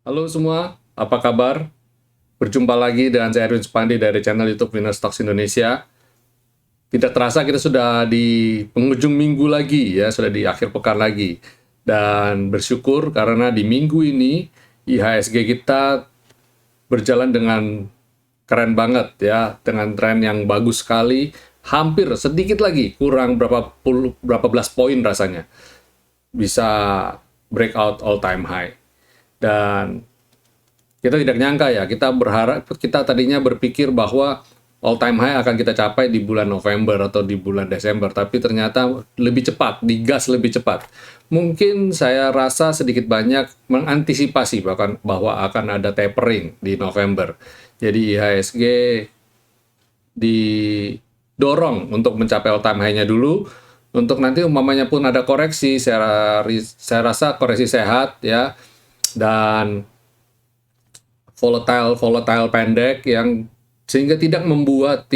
Halo semua, apa kabar? Berjumpa lagi dengan saya Erwin Supandi dari channel YouTube Winner Stocks Indonesia. Tidak terasa kita sudah di penghujung minggu lagi ya, sudah di akhir pekan lagi. Dan bersyukur karena di minggu ini IHSG kita berjalan dengan keren banget ya, dengan tren yang bagus sekali. Hampir sedikit lagi, kurang berapa belas poin rasanya bisa breakout all time high. Dan kita tidak nyangka ya, kita tadinya berpikir bahwa all time high akan kita capai di bulan November atau di bulan Desember, tapi ternyata lebih cepat, digas lebih cepat. Mungkin saya rasa sedikit banyak mengantisipasi bahwa akan ada tapering di November. Jadi IHSG didorong untuk mencapai all time high-nya dulu, untuk nanti umpamanya pun ada koreksi, saya rasa koreksi sehat ya, dan volatile pendek yang sehingga tidak membuat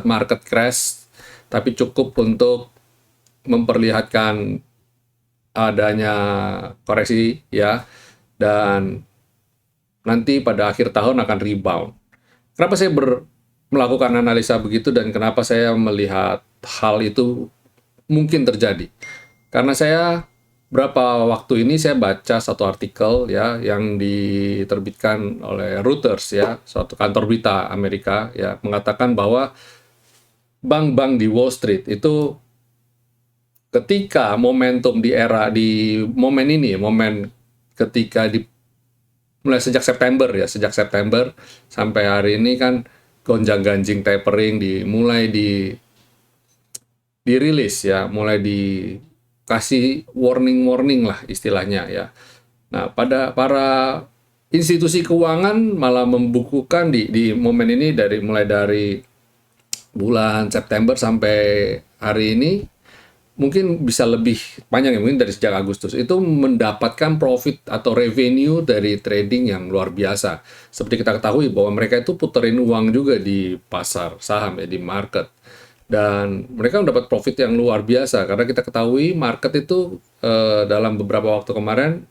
market crash, tapi cukup untuk memperlihatkan adanya koreksi ya, dan nanti pada akhir tahun akan rebound. Kenapa saya melakukan analisa begitu dan kenapa saya melihat hal itu mungkin terjadi? Karena saya berapa waktu ini saya baca satu artikel ya yang diterbitkan oleh Reuters ya, suatu kantor berita Amerika ya, mengatakan bahwa bank-bank di Wall Street itu ketika momentum di momen ini, momen ketika mulai sejak September sampai hari ini kan gonjang-ganjing tapering mulai dirilis ya, mulai dikasih warning lah istilahnya ya. Nah, pada para institusi keuangan malah membukukan di momen ini mulai dari bulan September sampai hari ini, mungkin bisa lebih panjang ya, mungkin dari sejak Agustus itu mendapatkan profit atau revenue dari trading yang luar biasa. Seperti kita ketahui bahwa mereka itu puterin uang juga di pasar saham ya, di market. Dan mereka mendapat profit yang luar biasa karena kita ketahui market itu dalam beberapa waktu kemarin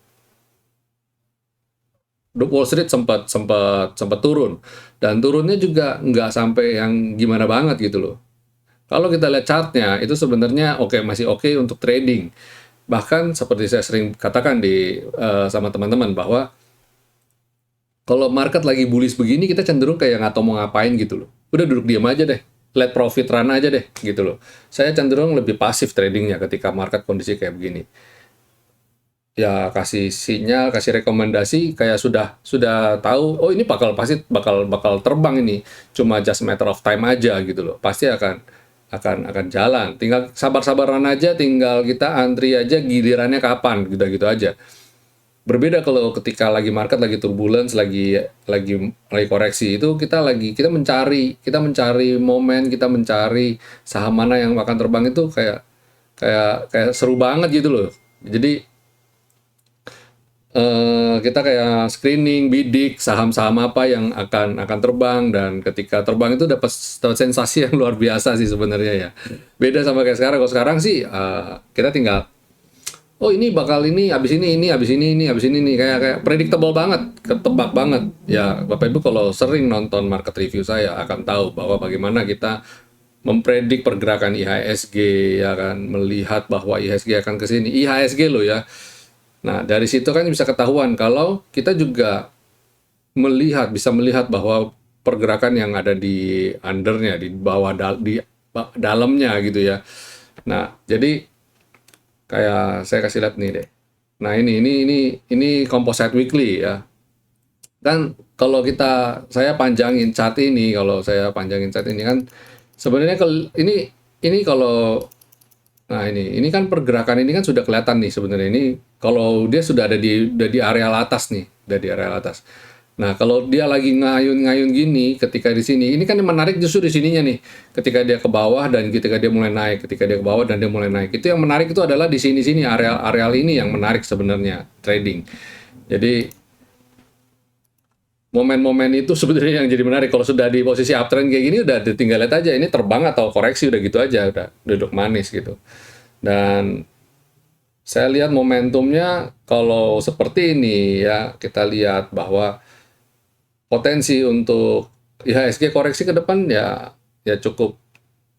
Wall Street sempat turun, dan turunnya juga nggak sampai yang gimana banget gitu loh. Kalau kita lihat chartnya itu sebenarnya masih oke untuk trading. Bahkan seperti saya sering katakan sama teman-teman bahwa kalau market lagi bullish begini, kita cenderung kayak nggak tahu mau ngapain gitu loh. Udah duduk diam aja deh, let profit run aja deh gitu loh. Saya cenderung lebih pasif tradingnya ketika market kondisi kayak begini. Ya kasih sinyal, kasih rekomendasi kayak sudah tahu, oh ini bakal terbang ini. Cuma just matter of time aja gitu loh. Pasti akan jalan. Tinggal sabar-sabaran aja, tinggal kita antri aja gilirannya kapan, gitu-gitu aja. Berbeda kalau ketika market lagi turbulence, lagi koreksi, itu kita mencari momen, kita mencari saham mana yang akan terbang, itu kayak kayak seru banget gitu loh. Jadi kita kayak screening, bidik saham-saham apa yang akan terbang, dan ketika terbang itu dapat sensasi yang luar biasa sih sebenarnya ya. Beda sama kayak sekarang. Kalau sekarang sih kita tinggal, oh ini bakal habis ini habis ini habis ini, kayak predictable banget, ketebak banget. Ya Bapak Ibu kalau sering nonton market review saya akan tahu bahwa bagaimana kita mempredik pergerakan IHSG ya kan, melihat bahwa IHSG akan ke sini. IHSG loh ya. Nah, dari situ kan bisa ketahuan kalau kita juga bisa melihat bahwa pergerakan yang ada di undernya, di bawah, di dalamnya gitu ya. Nah, jadi kayak saya kasih lihat nih deh. Nah, ini composite weekly ya. Dan kalau saya panjangin chart ini kan sebenarnya ini kalau, nah ini kan pergerakan ini kan sudah kelihatan nih sebenarnya, ini kalau dia sudah ada udah di area atas nih, udah di area atas. Nah, kalau dia lagi ngayun-ngayun gini ketika di sini, ini kan yang menarik justru di sininya nih. Ketika dia ke bawah dan ketika dia mulai naik, ketika dia ke bawah dan dia mulai naik. Itu yang menarik itu adalah di sini-sini, areal ini yang menarik sebenarnya trading. Jadi momen-momen itu sebenarnya yang jadi menarik. Kalau sudah di posisi uptrend kayak gini, udah tinggal lihat aja ini terbang atau koreksi, udah gitu aja, udah duduk manis gitu. Dan saya lihat momentumnya kalau seperti ini ya, kita lihat bahwa potensi untuk IHSG koreksi ke depan ya cukup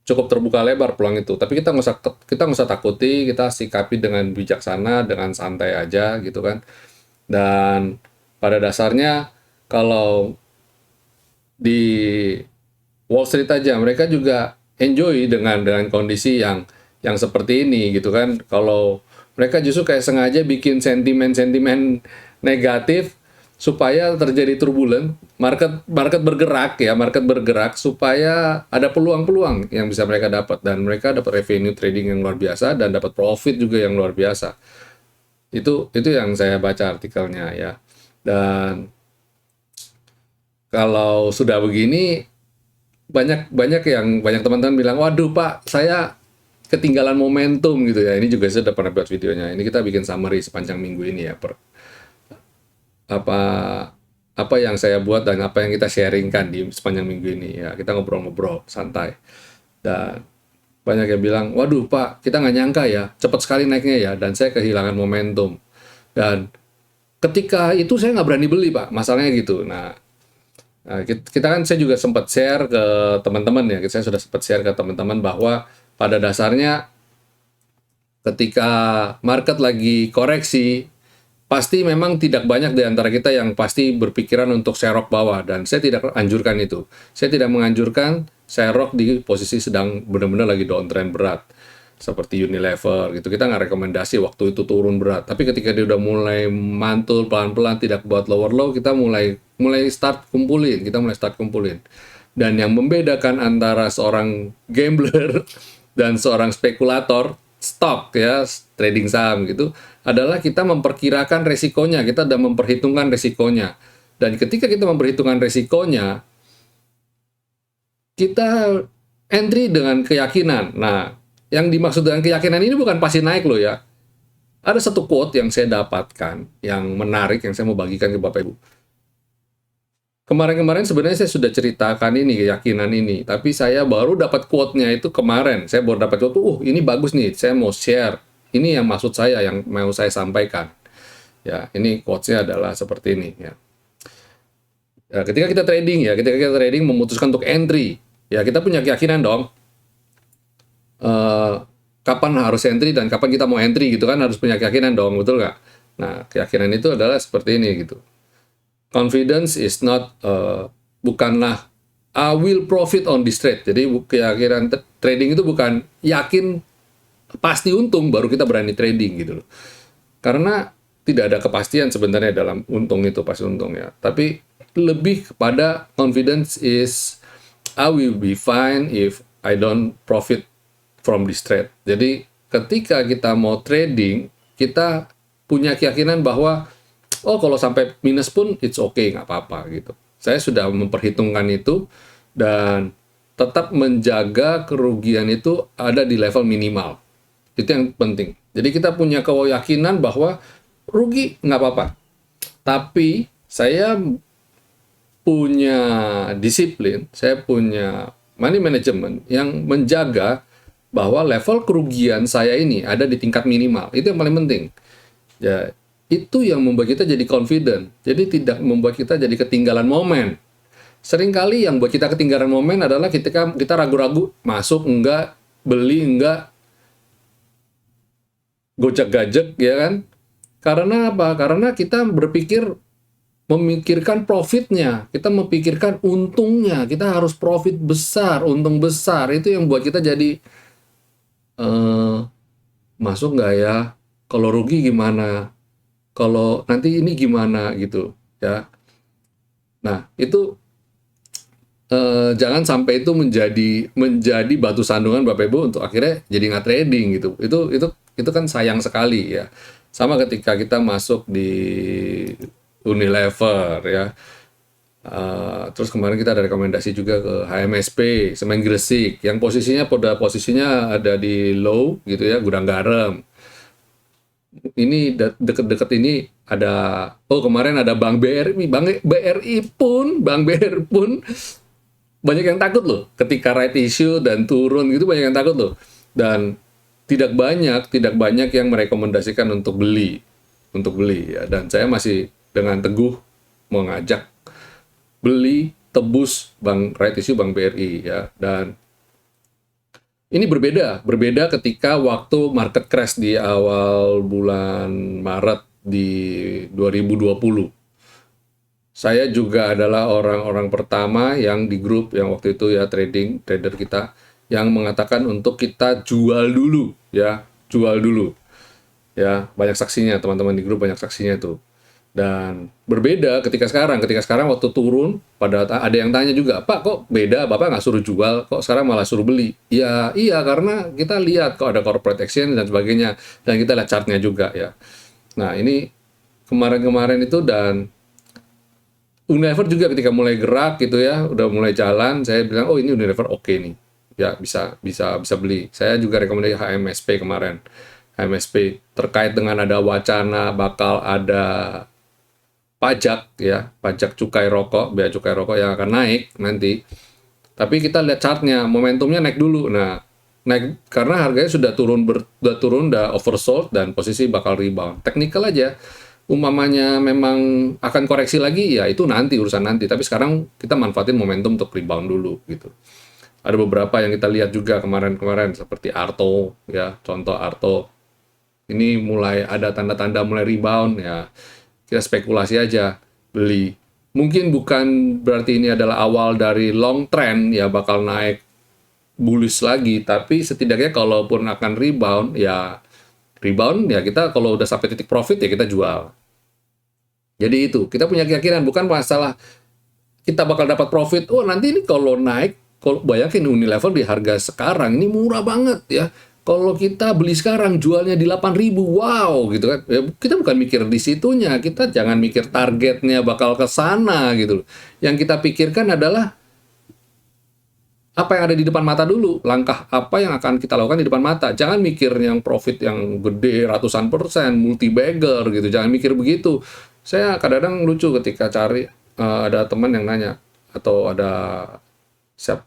cukup terbuka lebar peluang itu. Tapi kita nggak usah takuti, kita sikapi dengan bijaksana, dengan santai aja gitu kan. Dan pada dasarnya kalau di Wall Street aja mereka juga enjoy dengan kondisi yang seperti ini gitu kan. Kalau mereka justru kayak sengaja bikin sentimen-sentimen negatif supaya terjadi turbulen, market market bergerak ya, market bergerak supaya ada peluang-peluang yang bisa mereka dapat, dan mereka dapat revenue trading yang luar biasa dan dapat profit juga yang luar biasa. Itu yang saya baca artikelnya ya. Dan kalau sudah begini, banyak teman-teman bilang, waduh Pak, saya ketinggalan momentum gitu ya. Ini juga saya udah pernah buat videonya. Ini kita bikin summary sepanjang minggu ini ya, apa apa yang saya buat dan apa yang kita sharingkan di sepanjang minggu ini ya. Kita ngobrol-ngobrol santai. Dan banyak yang bilang, waduh Pak, kita nggak nyangka ya, cepat sekali naiknya ya, dan saya kehilangan momentum. Dan ketika itu saya nggak berani beli Pak, masalahnya gitu. Nah, kita kan, saya juga sempat share ke teman-teman ya, saya sudah sempat share ke teman-teman bahwa pada dasarnya ketika market lagi koreksi, pasti memang tidak banyak di antara kita yang pasti berpikiran untuk serok bawah, dan saya tidak anjurkan itu. Saya tidak menganjurkan serok di posisi sedang benar-benar lagi downtrend berat seperti Unilever gitu. Kita nggak rekomendasi waktu itu turun berat. Tapi ketika dia udah mulai mantul pelan-pelan tidak buat lower low, kita mulai start kumpulin. Dan yang membedakan antara seorang gambler dan seorang spekulator stock ya, trading saham gitu, adalah kita memperkirakan resikonya, kita sudah memperhitungkan resikonya. Dan ketika kita memperhitungkan resikonya, kita entry dengan keyakinan. Nah, yang dimaksud dengan keyakinan ini bukan pasti naik loh ya. Ada satu quote yang saya dapatkan, yang menarik, yang saya mau bagikan ke Bapak Ibu. Kemarin-kemarin sebenarnya saya sudah ceritakan ini, keyakinan ini. Tapi saya baru dapat quote-nya itu kemarin. Saya baru dapat quote, ini bagus nih, saya mau share. Ini yang maksud saya, yang mau saya sampaikan. Ya, ini quotes-nya adalah seperti ini ya. Ya, ketika kita trading memutuskan untuk entry, ya kita punya keyakinan dong. Kapan harus entry dan kapan kita mau entry gitu kan, harus punya keyakinan dong, betul nggak? Nah, keyakinan itu adalah seperti ini gitu. Confidence is not, bukanlah I will profit on this trade. Jadi keyakinan trading itu bukan yakin pasti untung baru kita berani trading gitu loh. Karena tidak ada kepastian sebenarnya dalam untung itu pasti untung ya. Tapi lebih kepada confidence is I will be fine if I don't profit from this trade. Jadi ketika kita mau trading, kita punya keyakinan bahwa oh kalau sampai minus pun it's okay, nggak apa-apa gitu. Saya sudah memperhitungkan itu dan tetap menjaga kerugian itu ada di level minimal. Itu yang penting. Jadi kita punya keyakinan bahwa rugi nggak apa-apa. Tapi saya punya disiplin, saya punya money management yang menjaga bahwa level kerugian saya ini ada di tingkat minimal. Itu yang paling penting. Ya, itu yang membuat kita jadi confident. Jadi tidak membuat kita jadi ketinggalan momen. Seringkali yang buat kita ketinggalan momen adalah ketika kita ragu-ragu, masuk enggak, beli enggak, gojek-gajek ya kan. Karena apa? Karena kita memikirkan profitnya, kita memikirkan untungnya, kita harus profit besar, untung besar. Itu yang buat kita jadi masuk nggak ya? Kalau rugi gimana? Kalau nanti ini gimana gitu ya. Nah, itu jangan sampai itu menjadi batu sandungan Bapak Ibu untuk akhirnya jadi nggak trading gitu. Itu kan sayang sekali ya. Sama ketika kita masuk di Unilever ya. Terus kemarin kita ada rekomendasi juga ke HMSP, Semen Gresik, yang posisinya ada di low gitu ya, gudang garam. Ini deket-deket ini ada, kemarin ada Bank BRI, Bank BRI pun banyak yang takut loh ketika right issue dan turun gitu, banyak yang takut loh. Dan tidak banyak yang merekomendasikan untuk beli ya. Dan saya masih dengan teguh mengajak beli, tebus right issue Bank BRI ya. Dan ini berbeda ketika waktu market crash di awal bulan Maret di 2020. Saya juga adalah orang-orang pertama yang di grup yang waktu itu ya trader kita yang mengatakan untuk kita jual dulu ya, jual dulu. Ya, banyak saksinya, teman-teman di grup banyak saksinya tuh. Dan berbeda ketika sekarang waktu turun, pada ada yang tanya juga, Pak kok beda, Bapak nggak suruh jual, kok sekarang malah suruh beli? Ya iya, karena kita lihat kok ada corporate action dan sebagainya, dan kita lihat chartnya juga ya. Nah ini kemarin-kemarin itu, dan Unilever juga ketika mulai gerak gitu ya, udah mulai jalan, saya bilang oh ini Unilever oke nih, ya bisa beli. Saya juga rekomendasi HMSP kemarin. HMSP terkait dengan ada wacana bakal ada pajak ya, pajak cukai rokok, bea cukai rokok yang akan naik nanti. Tapi kita lihat chartnya, momentumnya naik dulu. Nah, naik karena harganya sudah turun, udah oversold dan posisi bakal rebound. Teknikal aja. Umpamanya memang akan koreksi lagi, ya itu nanti, urusan nanti. Tapi sekarang kita manfaatin momentum untuk rebound dulu gitu. Ada beberapa yang kita lihat juga kemarin-kemarin seperti Arto ya, contoh Arto. Ini mulai ada tanda-tanda mulai rebound ya. Kita spekulasi aja, beli. Mungkin bukan berarti ini adalah awal dari long trend ya bakal naik bullish lagi, tapi setidaknya kalaupun akan rebound ya kita kalau udah sampai titik profit ya kita jual. Jadi itu, kita punya keyakinan, bukan masalah kita bakal dapat profit. Oh nanti ini kalau naik, kalau bayangin Unilever di harga sekarang ini murah banget ya. Kalau kita beli sekarang jualnya di 8.000, wow gitu kan. Ya, kita bukan mikir di situnya, kita jangan mikir targetnya bakal ke sana gitu. Yang kita pikirkan adalah apa yang ada di depan mata dulu, langkah apa yang akan kita lakukan di depan mata. Jangan mikir yang profit yang gede ratusan persen, multi bagger gitu, jangan mikir begitu. Saya kadang-kadang lucu ketika cari, ada teman yang nanya, atau ada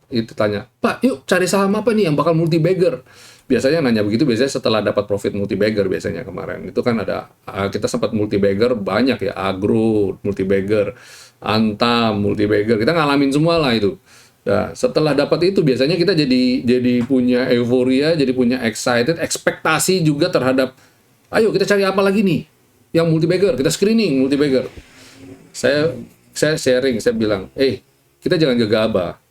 itu tanya, Pak yuk cari saham apa nih yang bakal multi bagger. Biasanya nanya begitu, biasanya setelah dapat profit multi bagger. Biasanya kemarin itu kan ada, kita sempat multi bagger banyak ya, Agro multi bagger, Antam multi bagger, kita ngalamin semua lah itu. Nah, setelah dapat itu biasanya kita jadi punya euforia, jadi punya excited, ekspektasi juga terhadap, ayo kita cari apa lagi nih yang multi bagger, kita screening multi bagger. Saya sharing, saya bilang, kita jangan gegabah.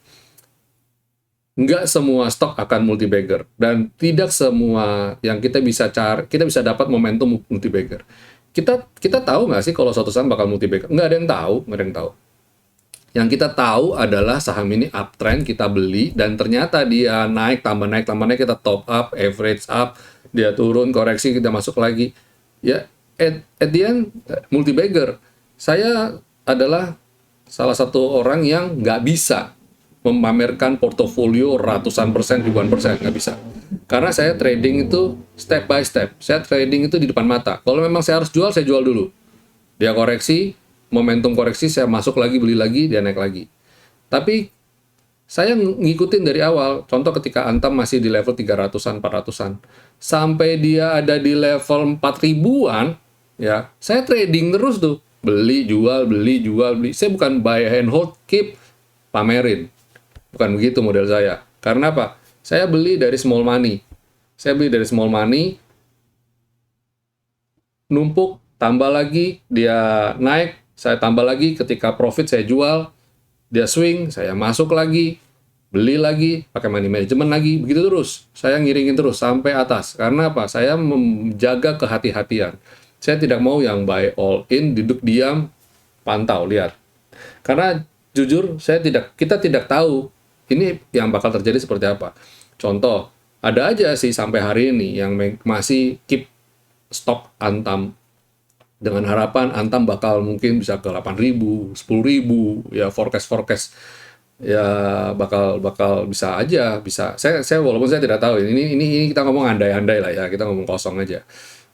Nggak semua stok akan multi bagger, dan tidak semua yang kita bisa cari, kita bisa dapat momentum multi bagger. Kita tahu nggak sih kalau suatu saham bakal multi bagger? Nggak ada yang tahu. Yang kita tahu adalah saham ini uptrend, kita beli, dan ternyata dia naik, tambah naik, kita top up, average up, dia turun, koreksi, kita masuk lagi. Ya, at the end, multi bagger. Saya adalah salah satu orang yang nggak bisa memamerkan portofolio ratusan persen, ribuan persen, nggak bisa. Karena saya trading itu step by step. Saya trading itu di depan mata. Kalau memang saya harus jual, saya jual dulu. Dia koreksi, momentum koreksi, saya masuk lagi, beli lagi, dia naik lagi. Tapi saya ngikutin dari awal. Contoh ketika Antam masih di level 300-an, 400-an. Sampai dia ada di level 4.000-an, ya, saya trading terus tuh. Beli, jual, beli, jual, beli. Saya bukan buy and hold, keep, pamerin. Bukan begitu model saya. Karena apa? Saya beli dari small money. Numpuk, tambah lagi, dia naik, saya tambah lagi, ketika profit saya jual, dia swing, saya masuk lagi, beli lagi, pakai money management lagi, begitu terus. Saya ngiringin terus sampai atas. Karena apa? Saya menjaga kehati-hatian. Saya tidak mau yang buy all in, duduk diam, pantau, lihat. Karena jujur, kita tidak tahu ini yang bakal terjadi seperti apa. Contoh, ada aja sih sampai hari ini yang masih keep stok Antam dengan harapan Antam bakal mungkin bisa ke 8.000, 10.000, ya forecast ya bakal bisa aja, bisa. Saya walaupun saya tidak tahu, ini kita ngomong andai-andai lah ya, kita ngomong kosong aja.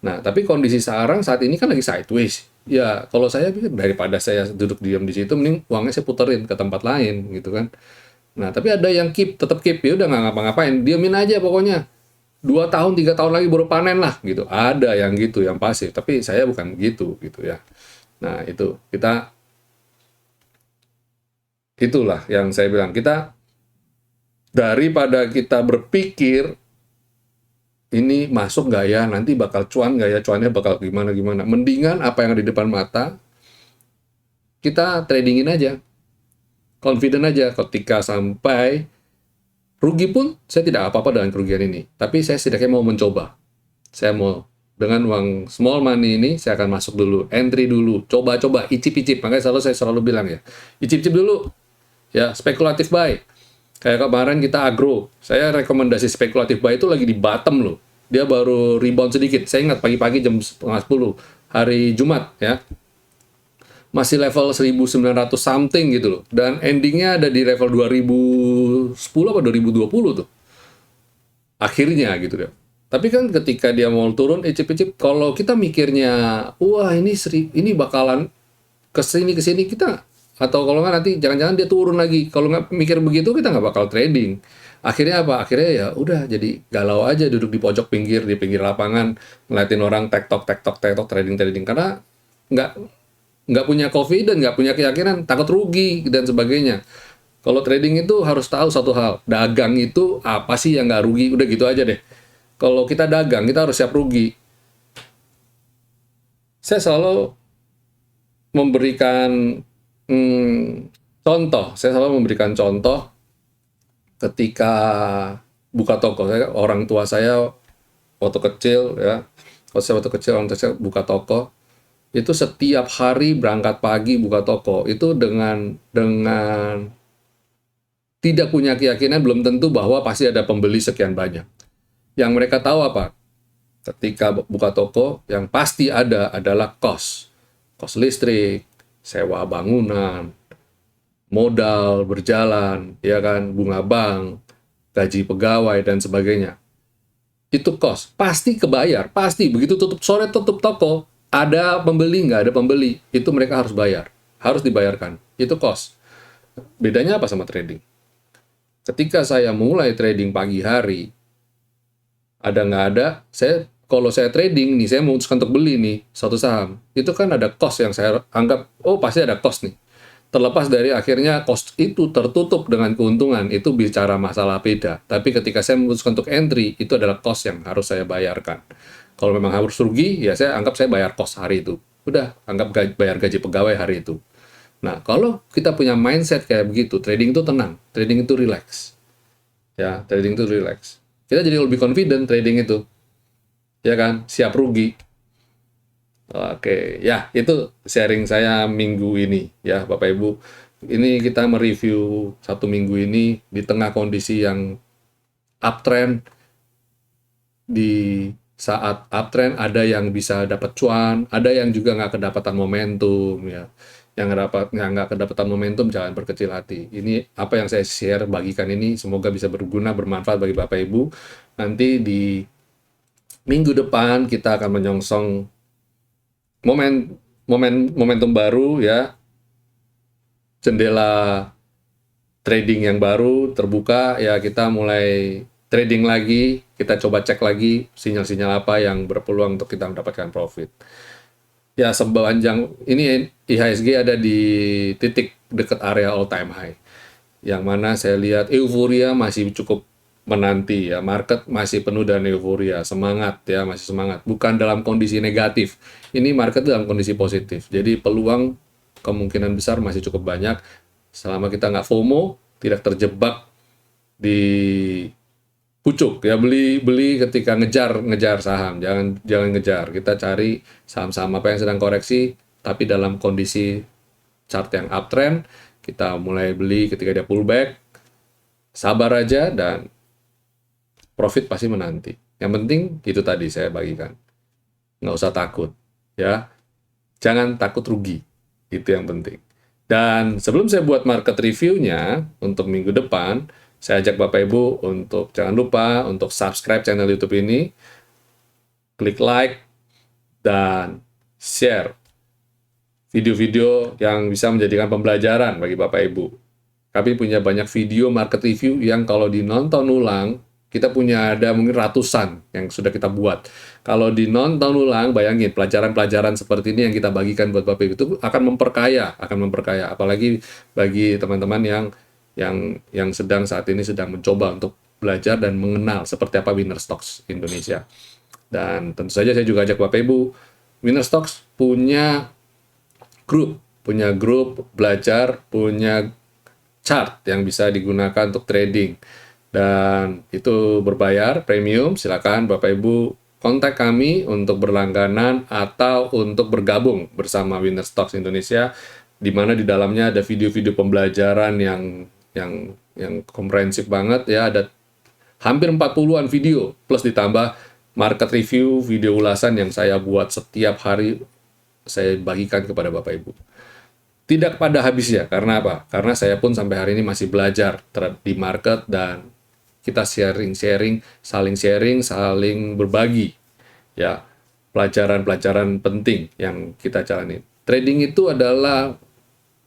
Nah, tapi kondisi sekarang saat ini kan lagi sideways. Ya, kalau saya pikir daripada saya duduk diam di situ, mending uangnya saya puterin ke tempat lain gitu kan. Nah, tapi ada yang tetap keep, ya udah nggak ngapa-ngapain, diamin aja pokoknya. 2 tahun 3 tahun lagi baru panen lah gitu. Ada yang gitu, yang pasif, tapi saya bukan gitu ya. Nah, itu itulah yang saya bilang, kita daripada kita berpikir ini masuk nggak ya, nanti bakal cuan nggak ya, cuannya bakal gimana, mendingan apa yang ada di depan mata kita tradingin aja, confident aja. Ketika sampai rugi pun saya tidak apa-apa dengan kerugian ini, tapi saya setidaknya mau mencoba. Saya mau dengan uang small money ini, saya akan masuk dulu, entry dulu, coba-coba, icip-icip. Makanya saya selalu bilang ya, icip-icip dulu, ya, spekulatif buy. Kayak kemarin kita agro, saya rekomendasi spekulatif buy itu lagi di bottom loh. Dia baru rebound sedikit. Saya ingat pagi-pagi jam 9:30, hari Jumat ya. Masih level 1900 something gitu loh. Dan endingnya ada di level 2010 apa 2020 tuh. Akhirnya gitu deh. Tapi kan ketika dia mau turun, icip-icip, kalau kita mikirnya, wah ini bakalan kesini kita, atau kalau nggak nanti jangan-jangan dia turun lagi. Kalau nggak mikir begitu, kita nggak bakal trading. Akhirnya apa? Akhirnya ya udah jadi galau aja, duduk di pojok pinggir, di pinggir lapangan, ngeliatin orang tektok trading karena nggak nggak punya confidence, nggak punya keyakinan, takut rugi dan sebagainya. Kalau trading itu harus tahu satu hal, dagang itu apa sih yang nggak rugi, udah gitu aja deh. Kalau kita dagang, kita harus siap rugi. Saya selalu memberikan saya selalu memberikan contoh ketika buka toko. Orang tua saya waktu kecil ya, orang tua saya buka toko, itu setiap hari berangkat pagi buka toko, itu dengan tidak punya keyakinan, belum tentu bahwa pasti ada pembeli sekian banyak. Yang mereka tahu apa? Ketika buka toko, yang pasti ada adalah kos listrik, sewa bangunan, modal berjalan, ya kan, bunga bank, gaji pegawai dan sebagainya. Itu kos, pasti kebayar, pasti. Begitu tutup sore, tutup toko, ada pembeli nggak ada pembeli, itu mereka harus bayar, harus dibayarkan. Itu kos. Bedanya apa sama trading? Ketika saya mulai trading pagi hari, ada nggak ada, kalau saya trading nih, saya memutuskan untuk beli nih satu saham, itu kan ada cost yang saya anggap, oh pasti ada cost nih. Terlepas dari akhirnya cost itu tertutup dengan keuntungan, itu bicara masalah beda. Tapi ketika saya memutuskan untuk entry, itu adalah cost yang harus saya bayarkan. Kalau memang harus rugi, ya saya anggap saya bayar cost hari itu. Udah, anggap bayar gaji pegawai hari itu. Nah, kalau kita punya mindset kayak begitu, trading itu tenang, trading itu relax. Ya, trading itu relax. Kita jadi lebih confident trading itu. Ya kan? Siap rugi. Oke, ya itu sharing saya minggu ini ya Bapak Ibu. Ini kita mereview 1 minggu ini di tengah kondisi yang uptrend. Di saat uptrend ada yang bisa dapat cuan, ada yang juga nggak kedapatan momentum ya. Yang nggak kedapatan momentum jangan berkecil hati. Ini apa yang saya share bagikan ini, semoga bisa berguna, bermanfaat bagi Bapak Ibu. Nanti di minggu depan kita akan menyongsong momentum baru ya, jendela trading yang baru terbuka ya, kita mulai trading lagi, kita coba cek lagi sinyal-sinyal apa yang berpeluang untuk kita mendapatkan profit. Ya, sepanjang ini IHSG ada di titik dekat area all time high, yang mana saya lihat euforia masih cukup menanti ya, market masih penuh dengan euforia, semangat ya, masih semangat, bukan dalam kondisi negatif, ini market dalam kondisi positif, jadi peluang kemungkinan besar masih cukup banyak selama kita nggak FOMO, tidak terjebak di pucuk ya, beli ketika ngejar saham, jangan ngejar, kita cari saham-saham apa yang sedang koreksi tapi dalam kondisi chart yang uptrend, kita mulai beli ketika dia pullback, sabar aja dan profit pasti menanti. Yang penting itu tadi saya bagikan, nggak usah takut ya, jangan takut rugi, itu yang penting. Dan sebelum saya buat market review-nya untuk minggu depan, saya ajak Bapak Ibu untuk jangan lupa untuk subscribe channel YouTube ini, klik like, dan share video-video yang bisa menjadikan pembelajaran bagi Bapak Ibu. Kami punya banyak video market review yang kalau dinonton ulang, Kita punya ada mungkin ratusan yang sudah kita buat. Kalau dinonton ulang, bayangin pelajaran-pelajaran seperti ini yang kita bagikan buat Bapak Ibu itu akan memperkaya, apalagi bagi teman-teman yang sedang saat ini sedang mencoba untuk belajar dan mengenal seperti apa Winner Stocks Indonesia. Dan tentu saja saya juga ajak Bapak Ibu, Winner Stocks punya grup belajar, punya chart yang bisa digunakan untuk trading. Dan itu berbayar, premium. Silakan Bapak Ibu kontak kami untuk berlangganan atau untuk bergabung bersama Winner Stocks Indonesia, di mana di dalamnya ada video-video pembelajaran yang komprehensif banget ya, ada hampir 40-an video plus ditambah market review, video ulasan yang saya buat setiap hari saya bagikan kepada Bapak Ibu. Tidak pada habisnya, karena apa? Karena saya pun sampai hari ini masih belajar di market dan kita saling sharing, saling berbagi ya pelajaran-pelajaran penting yang kita jalani. Trading itu adalah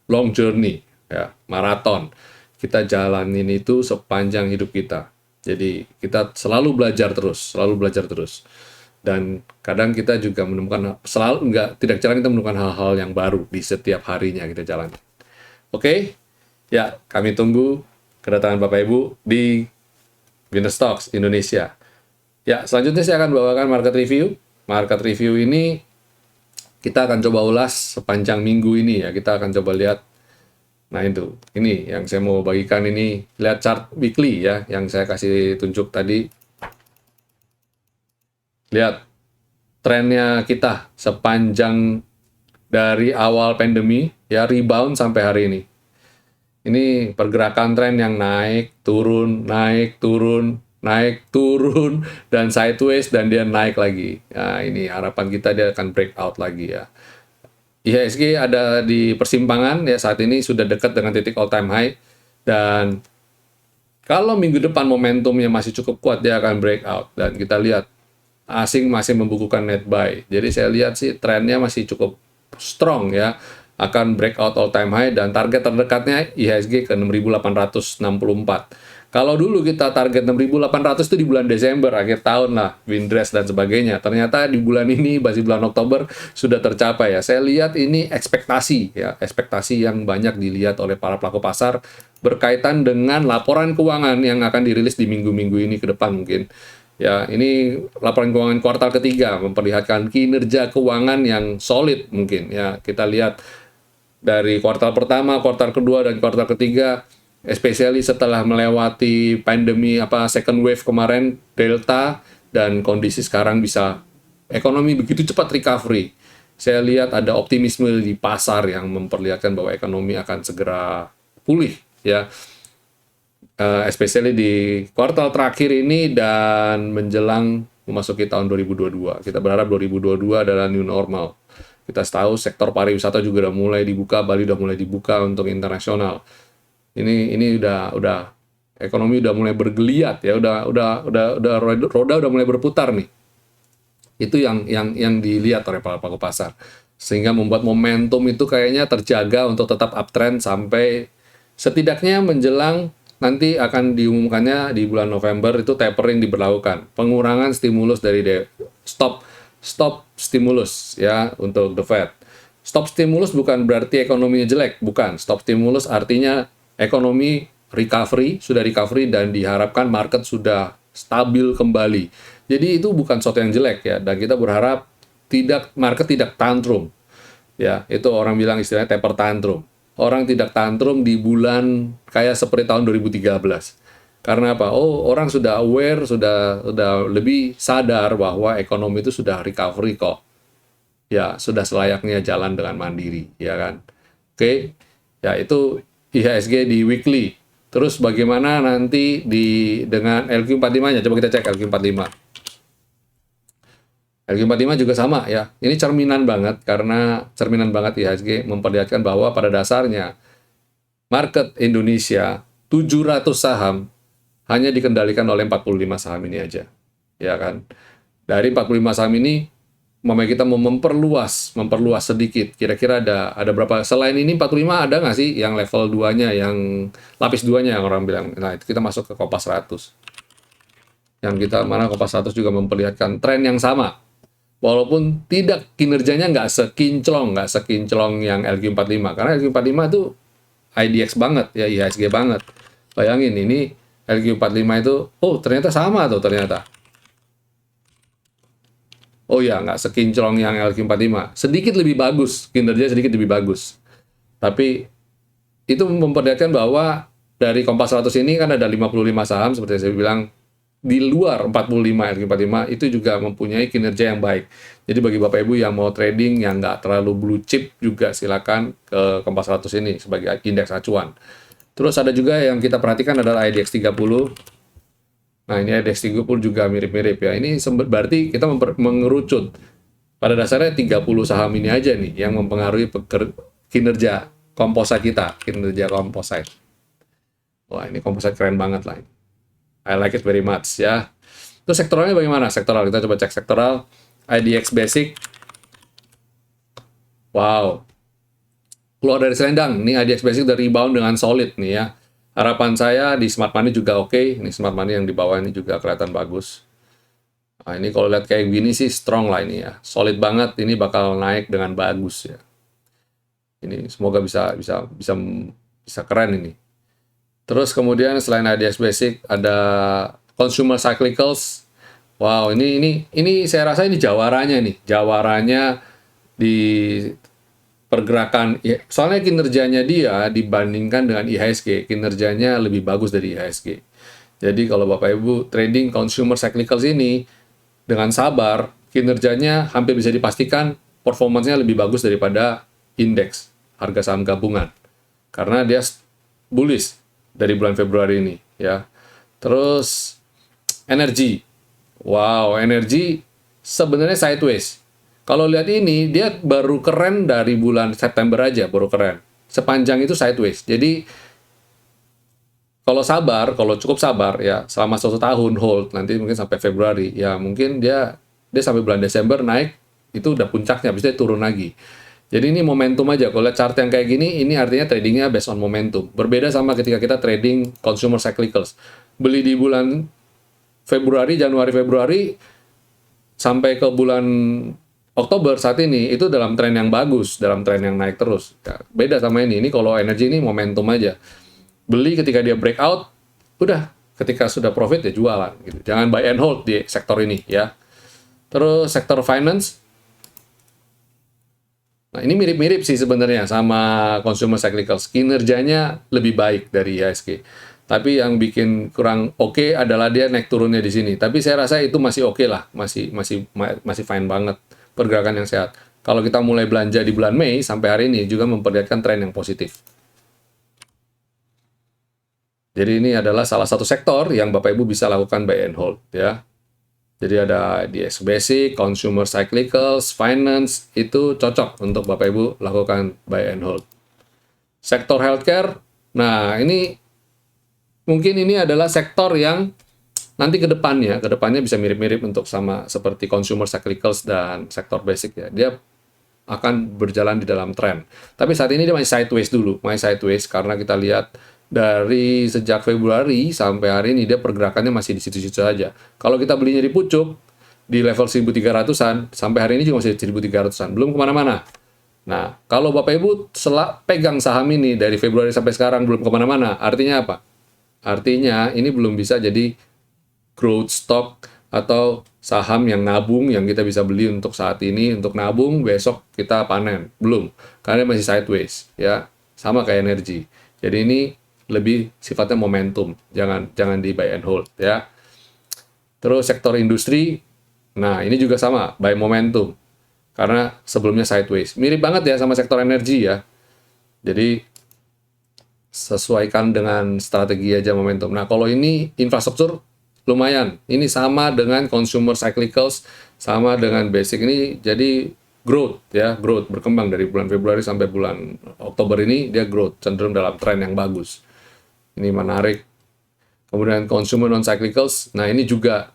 long journey ya, maraton. Kita jalanin itu sepanjang hidup kita. Jadi kita selalu belajar terus. Dan kadang kita juga menemukan tidak jarang kita menemukan hal-hal yang baru di setiap harinya kita jalani. Oke? Ya, kami tunggu kedatangan Bapak Ibu di Winner Stocks Indonesia. Ya, selanjutnya saya akan bawakan market review. Market review ini kita akan coba ulas sepanjang minggu ini ya. Kita akan coba lihat. Nah itu, ini yang saya mau bagikan ini. Lihat chart weekly ya, yang saya kasih tunjuk tadi. Lihat trennya kita sepanjang dari awal pandemi ya, rebound sampai hari ini. Ini pergerakan tren yang naik, turun, dan sideways, dan dia naik lagi. Nah, ini harapan kita dia akan breakout lagi ya. IHSG ada di persimpangan ya, saat ini sudah dekat dengan titik all time high, dan kalau minggu depan momentumnya masih cukup kuat, dia akan breakout. Dan kita lihat asing masih membukukan net buy. Jadi saya lihat sih trennya masih cukup strong ya, akan breakout all time high, dan target terdekatnya IHSG ke 6.864. Kalau dulu kita target 6.800 itu di bulan Desember, akhir tahun lah, Windrest dan sebagainya. Ternyata di bulan ini, masih bulan Oktober, sudah tercapai ya. Saya lihat ini ekspektasi yang banyak dilihat oleh para pelaku pasar berkaitan dengan laporan keuangan yang akan dirilis di minggu-minggu ini ke depan mungkin. Ya, ini laporan keuangan kuartal ketiga memperlihatkan kinerja keuangan yang solid mungkin ya. Kita lihat dari kuartal pertama, kuartal kedua, dan kuartal ketiga, especially setelah melewati pandemi second wave kemarin, Delta, dan kondisi sekarang bisa ekonomi begitu cepat recovery. Saya lihat ada optimisme di pasar yang memperlihatkan bahwa ekonomi akan segera pulih ya. Especially di kuartal terakhir ini dan menjelang memasuki tahun 2022. Kita berharap 2022 adalah new normal. Kita tahu sektor pariwisata juga udah mulai dibuka, Bali udah mulai dibuka untuk internasional. Ini udah ekonomi udah mulai bergeliat ya, roda udah mulai berputar nih. Itu yang dilihat oleh para pelaku pasar. Sehingga membuat momentum itu kayaknya terjaga untuk tetap uptrend sampai setidaknya menjelang nanti akan diumumkannya di bulan November itu tapering diberlakukan. Pengurangan stimulus dari stop stimulus ya untuk the Fed. Stop stimulus bukan berarti ekonominya jelek, bukan. Stop stimulus artinya ekonomi sudah recovery dan diharapkan market sudah stabil kembali. Jadi itu bukan sesuatu yang jelek ya, dan kita berharap market tidak tantrum. Ya, itu orang bilang istilahnya taper tantrum. Orang tidak tantrum di bulan kayak seperti tahun 2013. Karena apa? Oh, orang sudah aware, sudah lebih sadar bahwa ekonomi itu sudah recovery kok. Ya, sudah selayaknya jalan dengan mandiri, ya kan? Oke. Ya, itu IHSG di weekly. Terus bagaimana nanti dengan LQ45-nya? Coba kita cek LQ45. LQ45 juga sama ya. Ini cerminan banget IHSG memperlihatkan bahwa pada dasarnya market Indonesia 700 saham hanya dikendalikan oleh 45 saham ini aja. Ya kan? Dari 45 saham ini kita mau memperluas sedikit. Kira-kira ada berapa? Selain ini 45 ada nggak sih yang level 2-nya, yang lapis 2-nya yang orang bilang. Nah, itu kita masuk ke Kompas 100. yang kita mana Kompas 100 juga memperlihatkan tren yang sama. Walaupun tidak kinerjanya nggak sekinclong yang LQ45, karena LQ45 itu IDX banget ya, IHSG banget. Bayangin ini LQ45 itu, oh ternyata sama tuh ternyata. Oh ya, nggak sekinclong yang LQ45, sedikit lebih bagus, kinerja sedikit lebih bagus. Tapi itu memperlihatkan bahwa dari Kompas 100 ini kan ada 55 saham, seperti saya bilang, di luar 45 LQ45 itu juga mempunyai kinerja yang baik. Jadi bagi Bapak Ibu yang mau trading yang nggak terlalu blue chip juga silakan ke Kompas 100 ini sebagai indeks acuan. Terus ada juga yang kita perhatikan adalah IDX 30. Nah, ini IDX 30 juga mirip-mirip ya. Ini berarti kita mengerucut. Pada dasarnya 30 saham ini aja nih yang mempengaruhi kinerja komposite kita, kinerja komposite. Wah, ini komposite keren banget lah. I like it very much ya. Terus sektoralnya bagaimana? Sektoral, kita coba cek sektoral. IDX Basic. Wow. Keluar dari selendang. Ini IDX Basic dari rebound dengan solid nih ya. Harapan saya di Smart Money juga oke. Ini Smart Money yang di bawah ini juga kelihatan bagus. Nah, ini kalau lihat kayak gini sih strong lah ini ya. Solid banget, ini bakal naik dengan bagus ya. Ini semoga bisa keren ini. Terus kemudian selain IDX Basic ada Consumer Cyclicals. Wow, ini saya rasa ini jawaranya nih. Jawaranya di pergerakan, soalnya kinerjanya dia dibandingkan dengan IHSG, kinerjanya lebih bagus dari IHSG. Jadi kalau Bapak Ibu trading Consumer Cyclicals ini dengan sabar, kinerjanya hampir bisa dipastikan performanya lebih bagus daripada indeks harga saham gabungan. Karena dia bullish dari bulan Februari ini ya. Terus energi. Wow, energi sebenarnya sideways. Kalau lihat ini, dia baru keren dari bulan September aja, baru keren. Sepanjang itu sideways. Jadi, kalau cukup sabar, ya selama 1 tahun hold, nanti mungkin sampai Februari, ya mungkin dia sampai bulan Desember naik, itu udah puncaknya, bisa turun lagi. Jadi ini momentum aja. Kalau lihat chart yang kayak gini, ini artinya tradingnya based on momentum. Berbeda sama ketika kita trading consumer cyclicals. Beli di bulan Februari, Januari, Februari, sampai ke bulan Oktober saat ini itu dalam tren yang bagus, dalam tren yang naik terus. Ya, beda sama ini kalau energi ini momentum aja. Beli ketika dia breakout, udah ketika sudah profit ya jualan. Gitu. Jangan buy and hold di sektor ini ya. Terus sektor finance, nah ini mirip-mirip sih sebenarnya sama consumer cyclicals. Kinerjanya lebih baik dari IHSG. Tapi yang bikin kurang oke adalah dia naik turunnya di sini. Tapi saya rasa itu masih oke lah, masih fine banget. Pergerakan yang sehat. Kalau kita mulai belanja di bulan Mei sampai hari ini juga memperlihatkan tren yang positif. Jadi ini adalah salah satu sektor yang Bapak Ibu bisa lakukan buy and hold ya. Jadi ada IDX Basic, Consumer Cyclicals, Finance, itu cocok untuk Bapak Ibu lakukan buy and hold. Sektor healthcare, nah ini mungkin ini adalah sektor yang nanti ke depannya bisa mirip-mirip untuk sama seperti consumer cyclicals dan sektor basic ya. Dia akan berjalan di dalam tren. Tapi saat ini dia masih sideways karena kita lihat dari sejak Februari sampai hari ini dia pergerakannya masih di situ-situ saja. Kalau kita belinya di pucuk di level 1.300-an sampai hari ini juga masih 1.300-an, belum kemana-mana. Nah, kalau Bapak Ibu pegang saham ini dari Februari sampai sekarang belum kemana-mana, artinya apa? Artinya ini belum bisa jadi growth stock atau saham yang nabung yang kita bisa beli untuk saat ini untuk nabung besok kita panen, belum, karena masih sideways ya, sama kayak energi. Jadi ini lebih sifatnya momentum, jangan di buy and hold ya. Terus sektor industri, nah ini juga sama, buy momentum karena sebelumnya sideways, mirip banget ya sama sektor energi ya. Jadi sesuaikan dengan strategi aja momentum. Nah kalau ini infrastruktur lumayan, ini sama dengan consumer cyclicals, sama dengan basic ini, jadi growth berkembang dari bulan Februari sampai bulan Oktober ini dia growth, cenderung dalam tren yang bagus. Ini menarik. Kemudian consumer non cyclicals, nah ini juga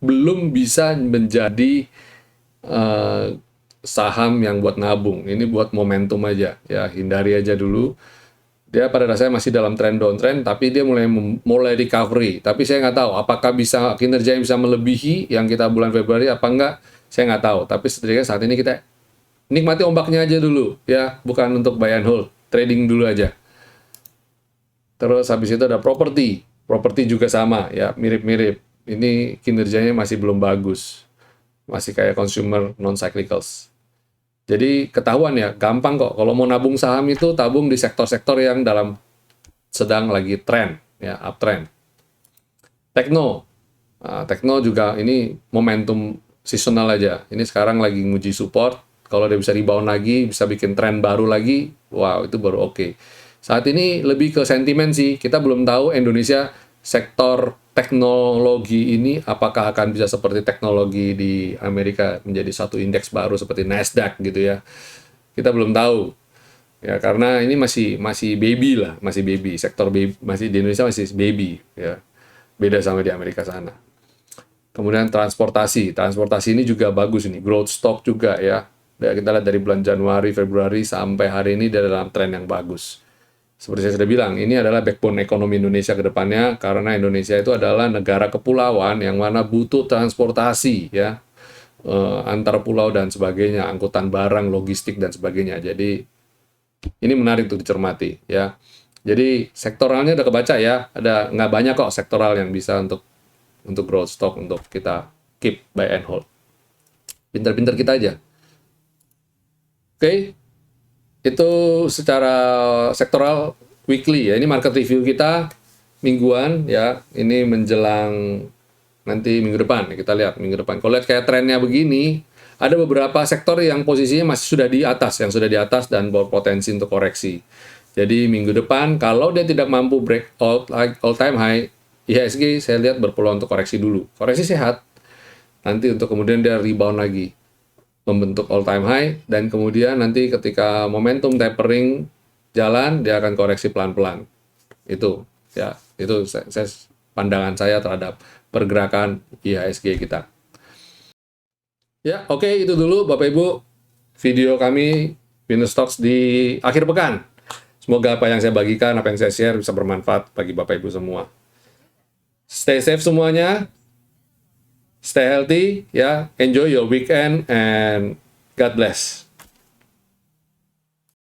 belum bisa menjadi saham yang buat nabung, ini buat momentum aja ya, hindari aja dulu. Dia pada dasarnya masih dalam tren downtrend, tapi dia mulai recovery. Tapi saya nggak tahu apakah bisa kinerjanya bisa melebihi yang kita bulan Februari apa enggak. Saya nggak tahu. Tapi setidaknya saat ini kita nikmati ombaknya aja dulu, ya, bukan untuk buy and hold, trading dulu aja. Terus habis itu ada properti. Properti juga sama, ya, mirip-mirip. Ini kinerjanya masih belum bagus. Masih kayak consumer non-cyclicals. Jadi ketahuan ya, gampang kok. Kalau mau nabung saham itu tabung di sektor-sektor yang sedang lagi tren, ya, uptrend. Tekno. Nah, Tekno juga ini momentum seasonal aja. Ini sekarang lagi nguji support. Kalau dia bisa rebound lagi, bisa bikin tren baru lagi, wow, itu baru oke. Saat ini lebih ke sentimen sih. Kita belum tahu Indonesia sektor teknologi ini apakah akan bisa seperti teknologi di Amerika menjadi satu indeks baru seperti Nasdaq gitu ya. Kita belum tahu. Ya, karena ini masih baby lah, masih baby. Sektor baby, masih di Indonesia masih baby ya. Beda sama di Amerika sana. Kemudian transportasi. Transportasi ini juga bagus ini, growth stock juga ya. Kita lihat dari bulan Januari, Februari sampai hari ini dia dalam tren yang bagus. Seperti saya sudah bilang, ini adalah backbone ekonomi Indonesia ke depannya, karena Indonesia itu adalah negara kepulauan yang mana butuh transportasi, ya, antar pulau dan sebagainya, angkutan barang, logistik, dan sebagainya. Jadi, ini menarik untuk dicermati, ya. Jadi, sektoralnya udah kebaca ya, ada nggak banyak kok sektoral yang bisa untuk growth stock, untuk kita keep, buy and hold. Pinter-pinter kita aja. Oke. Itu secara sektoral weekly ya. Ini market review kita mingguan ya. Ini menjelang nanti minggu depan. Kita lihat minggu depan. Kalau lihat kayak trennya begini, ada beberapa sektor yang posisinya masih sudah di atas, yang sudah di atas dan berpotensi untuk koreksi. Jadi minggu depan kalau dia tidak mampu break all time high, IHSG saya lihat berpeluang untuk koreksi dulu. Koreksi sehat. Nanti untuk kemudian dia rebound lagi, membentuk all time high, dan kemudian nanti ketika momentum tapering jalan, dia akan koreksi pelan-pelan. Itu ya, itu pandangan saya terhadap pergerakan IHSG kita. Ya, oke, itu dulu Bapak Ibu video kami Winner Stocks di akhir pekan. Semoga apa yang saya bagikan, apa yang saya share bisa bermanfaat bagi Bapak Ibu semua. Stay safe semuanya. Stay healthy, ya. Enjoy your weekend and God bless.